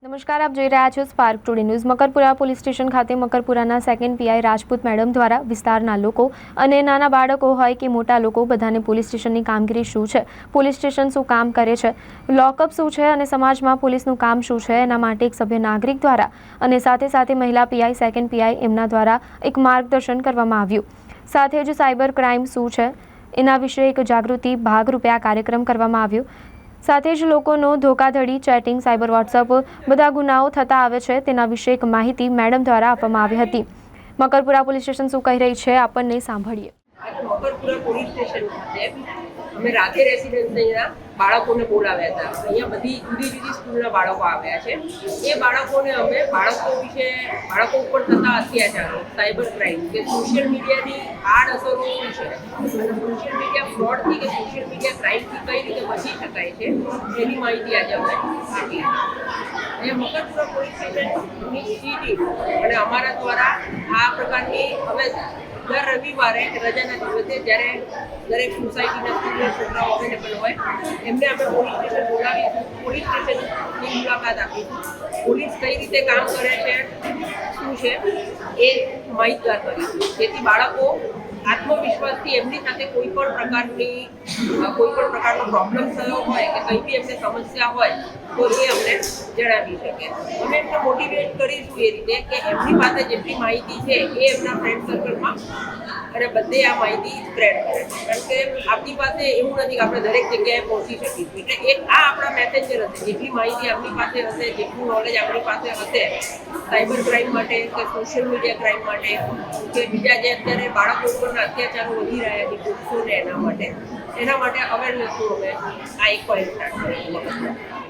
નમસ્કાર, આપ જોઈ રહ્યા છો spark today news. Makarpura police station ખાતે મકરપુરાના સેકન્ડ પીઆઈ રાજપૂત મેડમ દ્વારા વિસ્તારના લોકો અને નાના બાળકો હોય કે મોટા લોકો બધાને પોલીસ સ્ટેશનની કામગીરી શું છે, પોલીસ સ્ટેશન શું કામ કરે છે, લોકઅપ શું છે અને સમાજમાં પોલીસનું કામ શું છે એના માટે એક સભ્ય નાગરિક દ્વારા અને સાથે સાથે મહિલા પીઆઈ સેકન્ડ પીઆઈ એમના દ્વારા એક માર્ગદર્શન કરવામાં આવ્યું। સાથે જ સાયબર ક્રાઇમ શું છે એના વિશે એક જાગૃતિ ભાગરૂપે આ કાર્યક્રમ કરવામાં આવ્યો। સાથે જ લોકોનો ધોકાધડી, ચેટિંગ, સાયબર વોટ્સઅપ બધા ગુનાઓ થતા આવે છે તેના વિશે એક માહિતી મેડમ દ્વારા આપવામાં આવી હતી। મકરપુરા પોલીસ સ્ટેશન શું કહી રહી છે આપણને સાંભળીએ। મકરપુરા પોલીસ સ્ટેશન ખાતે અમે રાધે રેસિડેન્સના બાળકોને બોલાવ્યા હતા। અહીંયા બધી જુદી જુદી સ્કૂલના બાળકો આવ્યા છે। એ બાળકોને અમે બાળકો ઉપર થતા અત્યાચારો, સાયબર ક્રાઇમ કે સોશિયલ મીડિયાની આડઅસરો શું છે અને સોશિયલ મીડિયા ફ્રોડથી કે સોશિયલ મીડિયા ક્રાઇમથી કઈ રીતે બચી શકાય છે એની માહિતી આજે અમે આપી। એ મકરપુરા પોલીસ સ્ટેશનની ટીમ અને અમારા દ્વારા આ પ્રકારની અમે દર રવિવારે રજાના દિવસે જ્યારે દરેક સોસાયટીના સ્કૂલના છોકરાઓ અવેલેબલ હોય એમને અમે પોલીસ સ્ટેશન બોલાવીશું, પોલીસ સ્ટેશનની મુલાકાત આપીશું, પોલીસ કઈ રીતે કામ કરે છે, શું છે એ માહિતગાર કરીશું, જેથી બાળકો આત્મવિશ્વાસથી એમની સાથે કોઈ પણ પ્રકારનો પ્રોબ્લેમ થયો હોય કે કંઈ બી એમને સમસ્યા હોય તો એ અમને જણાવી શકે। અમે એમને મોટિવેટ કરીશું એ રીતે કે એમની પાસે જેટલી માહિતી છે એ એમના ફ્રેન્ડ સર્કલમાં અને બધે આ માહિતી સ્પ્રેડ કરે, કારણ કે આપણી પાસે એવું નથી કે આપણે દરેક જગ્યાએ પહોંચી શકીશું। એટલે એક આ આપણા મેસેન્જર હશે, જેટલી માહિતી આપણી પાસે હશે, જેટલું નોલેજ આપણી પાસે હશે સાયબર ક્રાઇમ માટે કે સોશિયલ મીડિયા ક્રાઇમ માટે કે બીજા જે અત્યારે બાળકો ઉપરના અત્યાચારો વધી રહ્યા છે પુરુષોને એના માટે અવેરનેસનું અમે આ એક પોઈન્ટ સ્ટાર્ટ કરીશું।